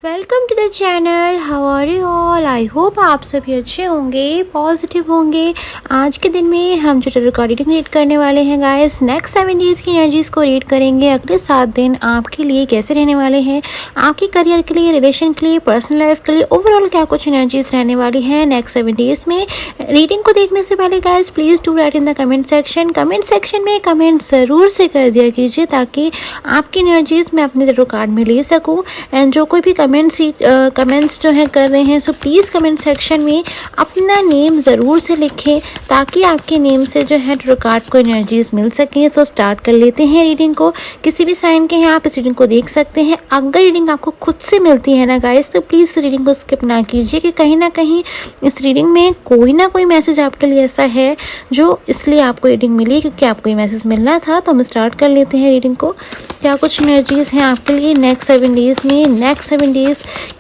Welcome to the channel. How are you all. I hope आप सभी अच्छे होंगे, पॉजिटिव होंगे। आज के दिन में हम जो टैरो कार्ड रीडिंग रीड करने वाले हैं गाइस, नेक्स्ट 7 डेज की एनर्जीज को रीड करेंगे। अगले 7 दिन आपके लिए कैसे रहने वाले हैं, आपके करियर के लिए, रिलेशन के लिए, पर्सनल लाइफ के लिए, ओवरऑल क्या कुछ एनर्जीज रहने वाली है नेक्स्ट 7 डेज में। रीडिंग को देखने से पहले guys please do right in the comment section. Comment section में कमेंट ज़रूर से कर दिया कीजिए ताकि आपकी एनर्जीज मैं अपने टैरो कार्ड में ले सकूँ। एंड जो कोई भी कमेंट्स जो है कर रहे हैं, सो प्लीज़ कमेंट सेक्शन में अपना नेम ज़रूर से लिखें ताकि आपके नेम से जो है टैरो कार्ड को एनर्जीज मिल सकें। सो स्टार्ट कर लेते हैं रीडिंग को। किसी भी साइन के हैं आप इस रीडिंग को देख सकते हैं। अगर रीडिंग आपको खुद से मिलती है ना गाइस, तो प्लीज़ रीडिंग को स्किप ना कीजिए कि कहीं ना कहीं इस रीडिंग में कोई ना कोई मैसेज आपके लिए ऐसा है जो इसलिए आपको रीडिंग मिली क्योंकि आपको ये मैसेज मिलना था। तो हम स्टार्ट कर लेते हैं रीडिंग को। क्या कुछ एनर्जीज हैं आपके लिए नेक्स्ट 7 डेज में। नेक्स्ट 7 डेज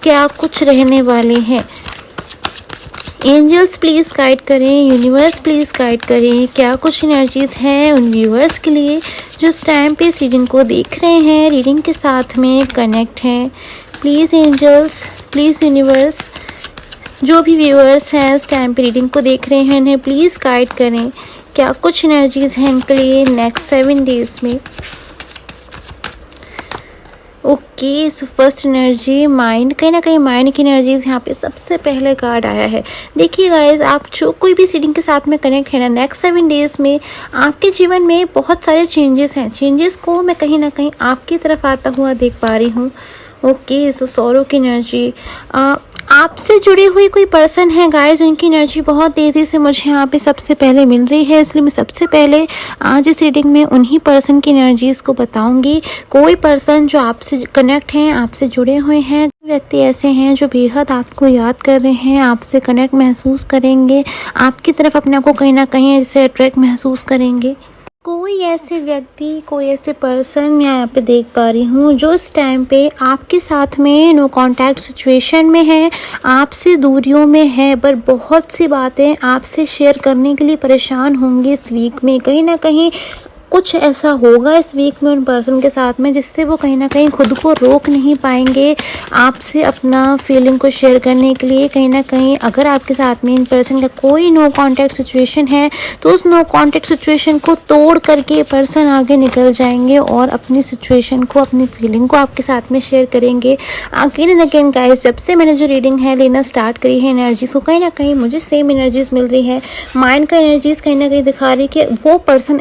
क्या कुछ रहने वाले हैं। एंजल्स प्लीज़ गाइड करें, यूनिवर्स प्लीज़ गाइड करें। क्या कुछ एनर्जीज हैं उन व्यूअर्स के लिए जो इस टाइम पे इस रीडिंग को देख रहे हैं, रीडिंग के साथ में कनेक्ट हैं। प्लीज़ एंजल्स, प्लीज़ यूनिवर्स, जो भी व्यूअर्स हैं इस टाइम पे रीडिंग को देख रहे हैं इन्हें प्लीज़ गाइड करें। क्या कुछ एनर्जीज हैं इनके लिए नेक्स्ट 7 डेज में। Okay, so first energy mind. कहीं ना कहीं माइंड की एनर्जीज यहाँ पे सबसे पहले कार्ड आया है। देखिए गाइस, आप जो कोई भी रीडिंग के साथ में कनेक्ट है ना, नेक्स्ट 7 डेज में आपके जीवन में बहुत सारे चेंजेस हैं। चेंजेस को मैं कहीं ना कहीं आपकी तरफ आता हुआ देख पा रही हूँ। ओके, सो सॉरो की एनर्जी, आपसे जुड़ी हुई कोई पर्सन है गाइस, उनकी एनर्जी बहुत तेज़ी से मुझे यहाँ पे सबसे पहले मिल रही है। इसलिए मैं सबसे पहले आज इस रीडिंग में उन्हीं पर्सन की एनर्जीज़ को बताऊंगी। कोई पर्सन जो आपसे कनेक्ट हैं, आपसे जुड़े हुए हैं, व्यक्ति ऐसे हैं जो बेहद आपको याद कर रहे हैं, आपसे कनेक्ट महसूस करेंगे, आपकी तरफ अपने आप को कहीं ना कहीं ऐसे अट्रैक्ट महसूस करेंगे। कोई ऐसे व्यक्ति, कोई ऐसे पर्सन मैं यहाँ पे देख पा रही हूँ जो इस टाइम पे आपके साथ में नो कांटेक्ट सिचुएशन में है, आपसे दूरियों में है, पर बहुत सी बातें आपसे शेयर करने के लिए परेशान होंगे इस वीक में। कहीं ना कहीं कुछ ऐसा होगा इस वीक में उन पर्सन के साथ में जिससे वो कहीं ना कहीं खुद को रोक नहीं पाएंगे आपसे अपना फीलिंग को शेयर करने के लिए। कहीं ना कहीं अगर आपके साथ में इन पर्सन का कोई नो कांटेक्ट सिचुएशन है तो उस नो कांटेक्ट सिचुएशन को तोड़ करके पर्सन आगे निकल जाएंगे और अपनी सिचुएशन को, अपनी फीलिंग को आपके साथ में शेयर करेंगे। अगेन एंड अगेन गाइस, जब से मैंने जो रीडिंग है लेना स्टार्ट करी है एनर्जीज को, कहीं ना कहीं मुझे सेम एनर्जीज मिल रही है। माइंड का एनर्जीज कहीं ना कहीं दिखा रही है कि वो पर्सन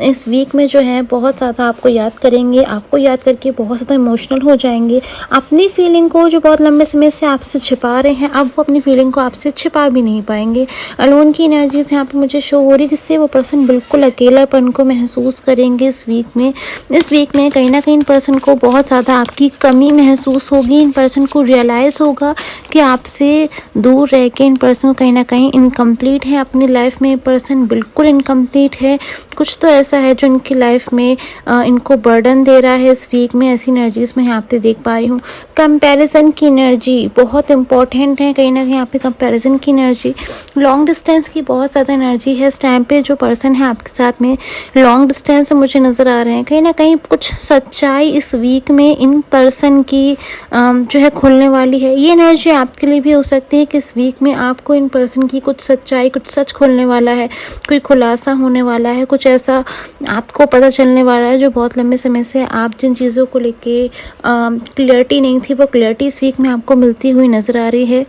इस वीक में जो है बहुत ज़्यादा आपको याद करेंगे, आपको याद करके बहुत ज़्यादा इमोशनल हो जाएंगे। अपनी फीलिंग को जो बहुत लंबे समय से आपसे छिपा रहे हैं, अब वो अपनी फीलिंग को आपसे छिपा भी नहीं पाएंगे। अलोन की एनर्जीज यहाँ पे मुझे शो हो रही है जिससे वो पर्सन बिल्कुल अकेलापन को महसूस करेंगे इस वीक में। इस वीक में कहीं ना कहीं इन पर्सन को बहुत ज़्यादा आपकी कमी महसूस होगी। इन पर्सन को रियलाइज़ होगा कि आपसे दूर रह के इन पर्सन को कहीं ना कहीं इनकम्प्लीट है अपनी लाइफ में। पर्सन बिल्कुल इनकम्प्लीट है, कुछ तो ऐसा है जो इनकी लाइफ में इनको बर्डन दे रहा है इस वीक में। ऐसी एनर्जीज मैं यहाँ पे देख पा रही हूँ। कंपैरिजन की एनर्जी बहुत इंपॉर्टेंट है। कहीं ना कहीं यहाँ पे कंपैरिजन की एनर्जी, लॉन्ग डिस्टेंस की बहुत ज़्यादा एनर्जी है इस टाइम पे। जो पर्सन है आपके साथ में लॉन्ग डिस्टेंस में मुझे नज़र आ रहे हैं। कहीं ना कहीं कुछ सच्चाई इस वीक में इन पर्सन की जो है खुलने वाली है। ये एनर्जी आपके लिए भी हो सकती है कि इस वीक में आपको इन पर्सन की कुछ सच्चाई, कुछ सच खुलने वाला है, कोई खुलासा होने वाला है, कुछ ऐसा आपको पता चलने वाला है जो बहुत लंबे समय से आप जिन चीज़ों को लेके क्लियरिटी नहीं थी, वो क्लियरिटी इस वीक में आपको मिलती हुई नज़र आ रही है।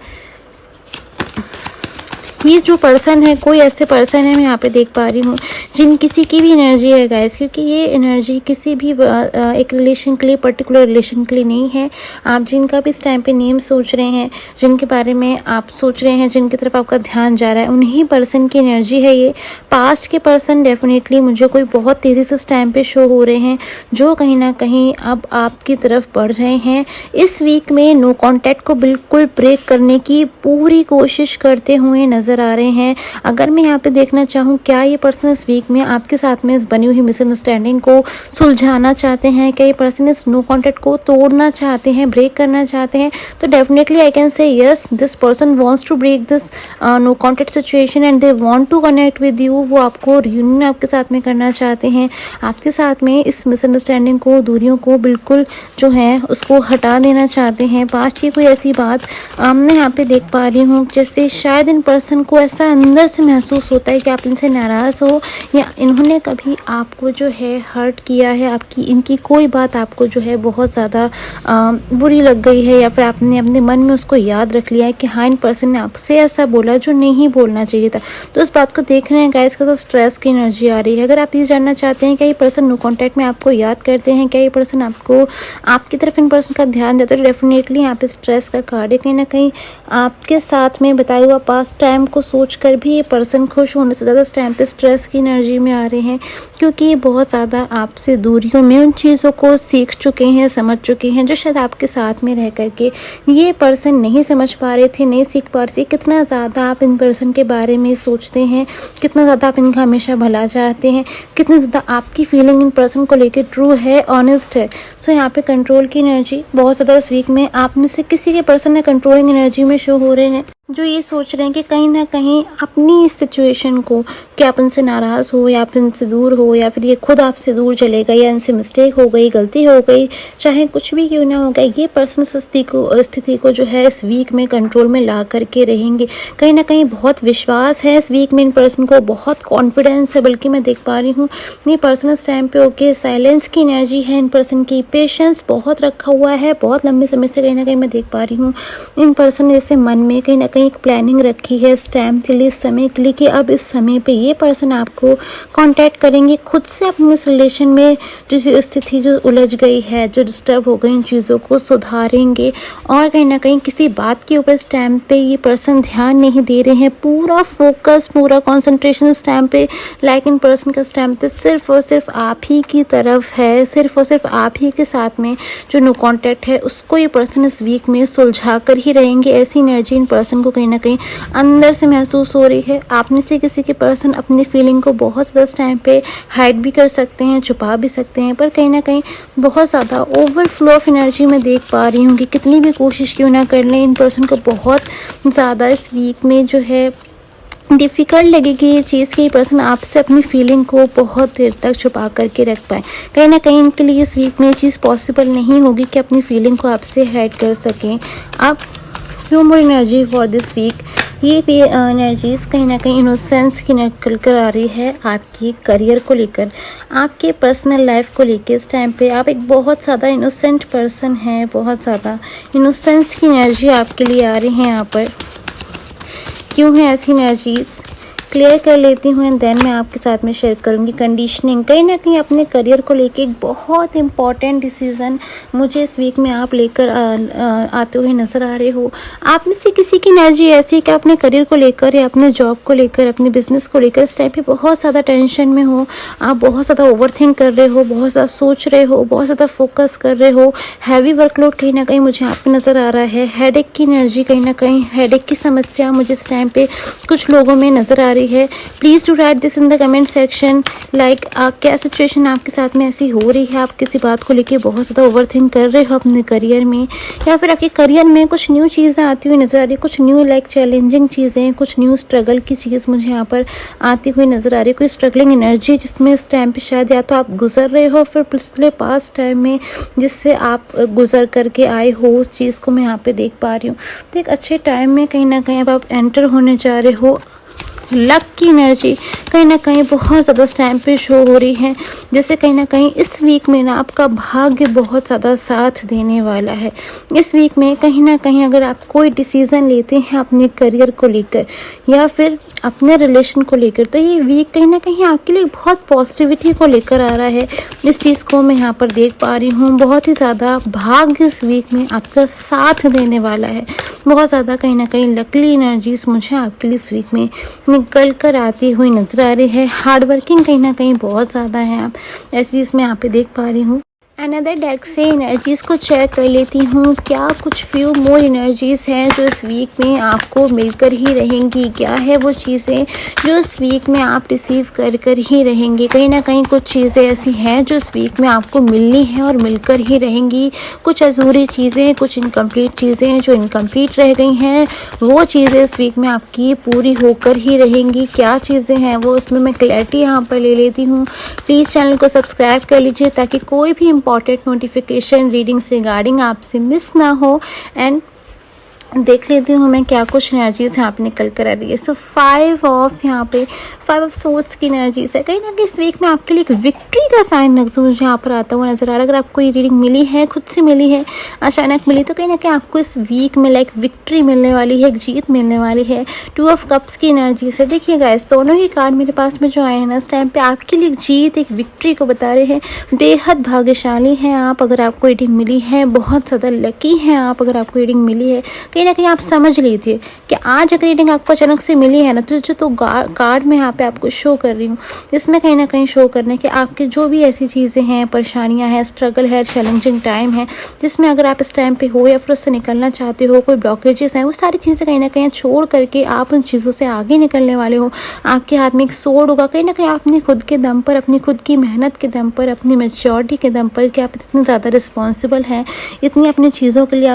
ये जो पर्सन है, कोई ऐसे पर्सन है मैं यहाँ पे देख पा रही हूँ जिन किसी की भी एनर्जी है गाइस, क्योंकि ये एनर्जी किसी भी एक रिलेशन के लिए, पर्टिकुलर रिलेशन के लिए नहीं है। आप जिनका भी इस टाइम पे नेम सोच रहे हैं, जिनके बारे में आप सोच रहे हैं, जिनकी तरफ आपका ध्यान जा रहा है, उन्हीं पर्सन की एनर्जी है ये। पास्ट के पर्सन डेफिनेटली मुझे कोई बहुत तेज़ी से इस टाइम पे शो हो रहे हैं जो कहीं ना कहीं अब आपकी तरफ बढ़ रहे हैं। इस वीक में नो कॉन्टैक्ट को बिल्कुल ब्रेक करने की पूरी कोशिश करते हुए नजर नज़र आ रहे हैं। अगर मैं यहाँ पे देखना चाहूँ, क्या ये पर्सन इस वीक में आपके साथ में इस बनी हुई मिसअंडरस्टैंडिंग को सुलझाना चाहते हैं? क्या ये पर्सन इस नो कॉन्टैक्ट को तोड़ना चाहते हैं, ब्रेक करना चाहते हैं? तो definitely I can say yes, this person wants to break this no contact situation and they want to connect with you. वो आपको रियूनियन आपके साथ में करना चाहते हैं, आपके साथ में इस मिसअंडरस्टैंडिंग को, दूरियों को बिल्कुल जो है उसको हटा देना चाहते हैं। पास्ट की कोई ऐसी बात मैं यहाँ पे देख पा रही हूँ जैसे शायद इन पर्सन को ऐसा अंदर से महसूस होता है कि आप इनसे नाराज़ हो, या इन्होंने कभी आपको जो है हर्ट किया है, आपकी इनकी कोई बात आपको जो है बहुत ज़्यादा बुरी लग गई है, या फिर आपने अपने मन में उसको याद रख लिया है कि हाँ, इन पर्सन ने आपसे ऐसा बोला जो नहीं बोलना चाहिए था। तो इस बात को देख रहे हैं गाइस, का स्ट्रेस की एनर्जी आ रही है। अगर आप ये जानना चाहते हैं क्या ये पर्सन नो कॉन्टैक्ट में आपको याद करते हैं, क्या ये पर्सन आपको, आपकी तरफ इन पर्सन का ध्यान देता है, तो डेफिनेटली यहाँ पे स्ट्रेस का कार्ड है। कहीं ना कहीं आपके साथ में बताया हुआ पास्ट टाइम को सोच कर भी ये पर्सन खुश होने से ज़्यादा इस टाइम पे स्ट्रेस की एनर्जी में आ रहे हैं, क्योंकि ये बहुत ज़्यादा आपसे दूरियों में उन चीज़ों को सीख चुके हैं, समझ चुके हैं जो शायद आपके साथ में रह करके ये पर्सन नहीं समझ पा रहे थे, नहीं सीख पा रहे थे। कितना ज़्यादा आप इन पर्सन के बारे में सोचते हैं, कितना ज़्यादा आप इनका हमेशा भला चाहते हैं, कितनी ज़्यादा आपकी फीलिंग इन पर्सन को लेकर ट्रू है, ऑनेस्ट है। सो यहाँ पे कंट्रोल की एनर्जी बहुत ज़्यादा इस वीक में आप में से किसी के पर्सन ने कंट्रोलिंग एनर्जी में शो हो रहे हैं, जो ये सोच रहे हैं कि कहीं ना कहीं अपनी इस सिचुएशन को, कि आप इनसे नाराज़ हो या आप इनसे दूर हो, या फिर ये खुद आपसे दूर चले गए, या इनसे मिस्टेक हो गई, गलती हो गई, चाहे कुछ भी क्यों ना हो गया, ये पर्सन स्थिति को जो है इस वीक में कंट्रोल में ला करके रहेंगे। कहीं ना कहीं बहुत विश्वास है इस वीक में इन पर्सन को, बहुत कॉन्फिडेंस है, बल्कि मैं देख पा रही हूँ ये पर्सन इस टाइम पे ओके, साइलेंस की एनर्जी है इन पर्सन की, पेशेंस बहुत रखा हुआ है, बहुत लंबे समय से कहीं ना कहीं मैं देख पा रही हूँ इन पर्सन ने जैसे मन में कहीं ना कहीं एक प्लानिंग रखी है इस टाइम के लिए, इस समय के लिए, कि अब इस समय पे ये पर्सन आपको कांटेक्ट करेंगे, खुद से अपने इस रिलेशन में जो स्थिति जो उलझ गई है, जो डिस्टर्ब हो गई, इन चीज़ों को सुधारेंगे। और कहीं ना कहीं किसी बात के ऊपर इस टाइम पे ये पर्सन ध्यान नहीं दे रहे हैं, पूरा फोकस, पूरा कॉन्सेंट्रेशन इस टाइम पे, लाइक इन पर्सन का इस टाइम पे सिर्फ और सिर्फ आप ही की तरफ है, सिर्फ और सिर्फ आप ही के साथ में जो नो कॉन्टैक्ट है उसको ये पर्सन इस वीक में सुलझा कर ही रहेंगे। ऐसी एनर्जी इन पर्सन को कहीं ना कहीं अंदर से महसूस हो रही है। आप में से किसी के पर्सन अपनी फीलिंग को बहुत ज़्यादा इस टाइम पे हाइड भी कर सकते हैं, छुपा भी सकते हैं, पर कहीं ना कहीं बहुत ज़्यादा ओवरफ्लो ऑफ एनर्जी में देख पा रही हूँ कि कितनी भी कोशिश क्यों ना कर लें, इन पर्सन को बहुत ज़्यादा इस वीक में जो है डिफ़िकल्ट लगेगी ये चीज़ कि ये पर्सन आपसे अपनी फीलिंग को बहुत देर तक छुपा करके रख पाए। कहीं ना कहीं इनके लिए इस वीक में ये चीज़ पॉसिबल नहीं होगी कि अपनी फीलिंग को आपसे हाइड कर सकें। आप few more energy for this week, ये एनर्जीज़ कहीं ना कहीं इनोसेंस की निकल कर आ रही है आपकी करियर को लेकर, आपके पर्सनल लाइफ को लेकर। इस टाइम पे आप एक बहुत ज़्यादा इनोसेंट पर्सन हैं, बहुत ज़्यादा इनोसेंस की एनर्जी आपके लिए आ रही है यहाँ पर। क्यों है ऐसी एनर्जीज़, क्लियर कर लेती हूँ एंड देन मैं आपके साथ में शेयर करूँगी। कंडीशनिंग, कहीं ना कहीं अपने करियर को लेके एक बहुत इंपॉर्टेंट डिसीज़न मुझे इस वीक में आप लेकर आते हुए नज़र आ रहे हो। आप में से किसी की एनर्जी ऐसी है कि अपने करियर को लेकर या अपने जॉब को लेकर, अपने बिजनेस को लेकर इस टाइम पे बहुत ज़्यादा टेंशन में हो, आप बहुत ज़्यादा ओवरथिंक कर रहे हो, बहुत ज़्यादा सोच रहे हो, बहुत ज़्यादा फोकस कर रहे हो। हैवी वर्कलोड कहीं ना कहीं मुझे आप पे नज़र आ रहा है। हेडेक की एनर्जी, कहीं ना कहीं हेडेक की समस्या मुझे इस टाइम पे कुछ लोगों में नज़र आ रही है। Please do right this in the comment section, like क्या सिचुएशन आपके साथ में ऐसी हो रही है, आप किसी बात को लेके बहुत ज़्यादा ओवरथिंक कर रहे हो अपने करियर में, या फिर आपके करियर में कुछ न्यू चीज़ें आती हुई नज़र आ रही है, कुछ न्यू लाइक चैलेंजिंग चीज़ें, कुछ न्यू स्ट्रगल की चीज़ मुझे यहाँ पर आती हुई नज़र आ रही है। कोई स्ट्रगलिंग एनर्जी जिसमें इस टाइम पे शायद या तो आप गुजर रहे हो, फिर पिछले पास्ट टाइम में जिससे आप गुजर करके आए हो, उस चीज़ को मैं यहाँ पे देख पा रही हूँ। तो एक अच्छे टाइम में कहीं ना कहीं अब आप एंटर होने जा रहे हो। लक की एनर्जी कहीं ना कहीं बहुत ज़्यादा इस टाइम पे शो हो रही है, जैसे कहीं ना कहीं इस वीक में ना आपका भाग्य बहुत ज़्यादा साथ देने वाला है। इस वीक में कहीं ना कहीं अगर आप कोई डिसीज़न लेते हैं अपने करियर को लेकर या फिर अपने रिलेशन को लेकर, तो ये वीक कहीं ना कहीं आपके लिए बहुत पॉजिटिविटी को लेकर आ रहा है। इस चीज़ को मैं यहाँ पर देख पा रही हूँ। बहुत ही ज़्यादा भाग्य इस वीक में आपका साथ देने वाला है। बहुत ज़्यादा कहीं ना कहीं लकली एनर्जीज मुझे आपके लिए इस वीक में निकल कर आती हुई नजर आ रही है। हार्ड वर्किंग कहीं ना कहीं बहुत ज़्यादा है आप, ऐसी चीज़ मैं यहाँ पे देख पा रही हूँ। अनदर डेक से एनर्जीज़ को चेक कर लेती हूँ। क्या कुछ फ्यू मोर एनर्जीज़ हैं जो इस वीक में आपको मिलकर ही रहेंगी। क्या है वो चीज़ें जो इस वीक में आप रिसीव कर ही रहेंगे। कहीं ना कहीं कुछ चीज़ें ऐसी हैं जो इस वीक में आपको मिलनी है और मिलकर ही रहेंगी। कुछ अधूरी चीज़ें, कुछ इनकम्प्लीट चीज़ें जो इनकम्प्लीट रह गई हैं, वो चीज़ें इस वीक में आपकी पूरी होकर ही रहेंगी। क्या चीज़ें हैं वो, उसमें मैं क्लैरिटी यहाँ पर ले लेती हूँ। प्लीज़ चैनल को सब्सक्राइब कर लीजिए ताकि कोई भी इंपॉर्टेंट नोटिफिकेशन रीडिंग्स रिगार्डिंग आपसे मिस ना हो। एंड देख लेती हूँ मैं क्या कुछ एनर्जीज यहाँ पे निकल कर आ रही है। सो 5 ऑफ यहाँ पे 5 ऑफ सोर्ड्स की एनर्जीज है। कहीं ना कहीं इस वीक में आपके लिए एक विक्ट्री का साइन मुझे यहाँ पर आता हुआ नजर आ रहा है। अगर आपको ये रीडिंग मिली है, खुद से मिली है, अचानक मिली, तो कहीं ना कहीं आपको इस वीक में लाइक विक्ट्री मिलने वाली है, एक जीत मिलने वाली है। 2 ऑफ कप्स की एनर्जीज है। देखिए गाइस, दोनों ही कार्ड मेरे पास में जो आए हैं ना, इस टाइम पे आपके लिए एक जीत, एक विक्ट्री को बता रहे हैं। बेहद भाग्यशाली हैं आप अगर आपको रीडिंग मिली है, बहुत ज़्यादा लकी हैं आप अगर आपको रीडिंग मिली है। कहीं ना कहीं आप समझ लीजिए कि आज अगर रीडिंग आपको अचानक से मिली है ना, तो कार्ड में यहाँ पे आपको शो कर रही हूँ, इसमें कहीं ना कहीं शो करने कि आपके जो भी ऐसी चीज़ें हैं, परेशानियाँ हैं, स्ट्रगल है, चैलेंजिंग टाइम है, जिसमें अगर आप इस टाइम पे हो या फिर उससे निकलना चाहते हो, कोई ब्लॉकेजेस हैं, वो सारी चीज़ें कहीं ना कहीं छोड़ करके आप उन चीज़ों से आगे निकलने वाले हो। आपके हाथ में एक सोर्ड होगा। कहीं ना कहीं आपने खुद के दम पर, अपनी खुद की मेहनत के दम पर, अपनी मैच्योरिटी के दम पर कि आप इतने ज़्यादा रिस्पॉन्सिबल हैं, इतनी अपनी चीज़ों के लिए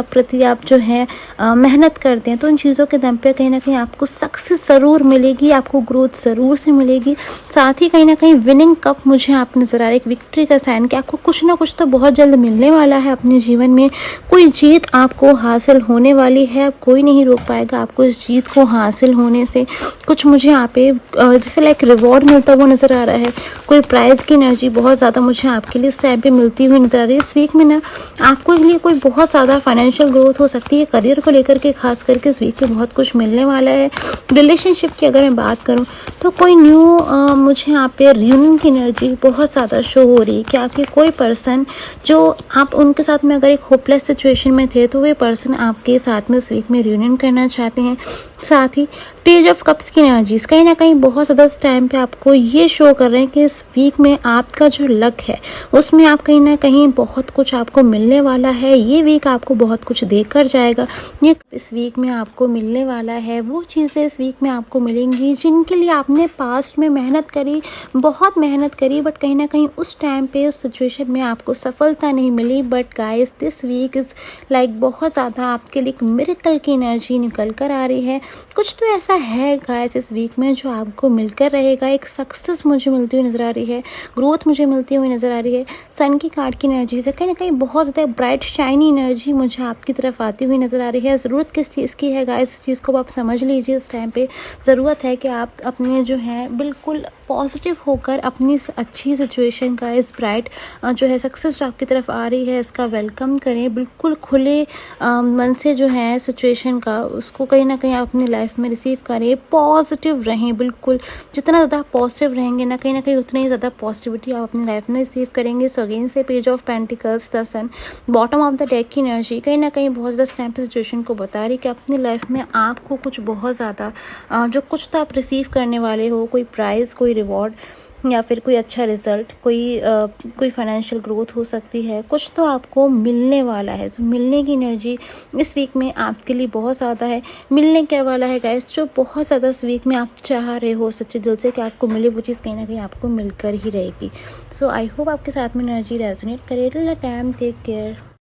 आप जो है मेहनत करते हैं, तो उन चीज़ों के दम पे कहीं ना कहीं आपको सक्सेस ज़रूर मिलेगी, आपको ग्रोथ ज़रूर से मिलेगी। साथ ही कहीं ना कहीं विनिंग कप मुझे आप नज़र आ रहा है, एक विक्ट्री का साइन कि आपको कुछ ना कुछ तो बहुत जल्द मिलने वाला है अपने जीवन में। कोई जीत आपको हासिल होने वाली है, अब कोई नहीं रोक पाएगा आपको इस जीत को हासिल होने से। कुछ मुझे यहाँ पे जैसे लाइक रिवॉर्ड मिलता हुआ नज़र आ रहा है। कोई प्राइज़ की एनर्जी बहुत ज़्यादा मुझे आपके लिए इस टाइम पे मिलती हुई नज़र आ रही है। इस वीक में ना आपको लिए कोई बहुत ज़्यादा फाइनेंशियल ग्रोथ हो सकती है। करियर को लेकर के खास करके इस वीक में बहुत कुछ मिलने वाला है। रिलेशनशिप की अगर मैं बात करूं तो कोई न्यू मुझे यहाँ पे रियूनियन की एनर्जी बहुत ज़्यादा शो हो रही है कि आपके कोई पर्सन जो आप उनके साथ में अगर एक होपलेस सिचुएशन में थे, तो वे पर्सन आपके साथ में इस वीक में रियूनियन करना चाहते हैं। साथ ही पेज ऑफ कप्स की एनर्जीज कहीं ना कहीं बहुत ज़्यादा इस टाइम पे आपको ये शो कर रहे हैं कि इस वीक में आपका जो लक है उसमें आप कहीं ना कहीं बहुत कुछ आपको मिलने वाला है। ये वीक आपको बहुत कुछ देकर जाएगा। ये इस वीक में आपको मिलने वाला है, वो चीज़ें इस वीक में आपको मिलेंगी जिनके लिए आपने पास्ट में मेहनत करी, बहुत मेहनत करी, बट कहीं ना कहीं उस टाइम पे उस सिचुएशन में आपको सफलता नहीं मिली। But guys, this week is like बहुत ज़्यादा आपके लिए एक मिरेकल की एनर्जी निकल कर आ रही है। कुछ तो ऐसा है गाइस इस वीक में जो आपको मिलकर रहेगा। एक सक्सेस मुझे मिलती हुई नज़र आ रही है, ग्रोथ मुझे मिलती हुई नज़र आ रही है। सन की कार्ड की एनर्जी से कहीं ना कहीं बहुत ज़्यादा ब्राइट शाइनी एनर्जी मुझे आपकी तरफ आती हुई नज़र आ रही है। ज़रूरत किस चीज़ की है गाइस, इस चीज़ को आप समझ लीजिए। इस टाइम पे ज़रूरत है कि आप अपने जो है बिल्कुल पॉजिटिव होकर अपनी अच्छी सिचुएशन का, इस ब्राइट जो है सक्सेस जो आपकी तरफ आ रही है, इसका वेलकम करें। बिल्कुल खुले मन से जो है सिचुएशन का, उसको कहीं ना कहीं आप अपनी लाइफ में रिसीव करें। पॉजिटिव रहें, बिल्कुल जितना ज़्यादा पॉजिटिव रहेंगे ना, कहीं ना कहीं उतनी ही ज़्यादा पॉजिटिविटी आप अपनी लाइफ में रिसीव करेंगे। सो अगेन से page of pentacles, the sun, bottom of the deck की एनर्जी कहीं ना कहीं बहुत ज़्यादा टाइम पे सिचुएशन को बता रही कि अपनी लाइफ में आपको कुछ बहुत ज़्यादा जो कुछ तो आप रिसीव करने वाले हो, कोई प्राइज़, कोई रिवॉर्ड या फिर कोई अच्छा रिजल्ट, कोई फाइनेंशियल ग्रोथ हो सकती है, कुछ तो आपको मिलने वाला है। तो मिलने की एनर्जी इस वीक में आपके लिए बहुत ज़्यादा है। मिलने क्या वाला है गाइस, जो बहुत ज़्यादा इस वीक में आप चाह रहे हो सच्चे दिल से कि आपको मिले, वो चीज़ कहीं ना कहीं आपको मिलकर ही रहेगी। सो आई होप आपके साथ में एनर्जी रेजोनेट करे। Till the time, take care.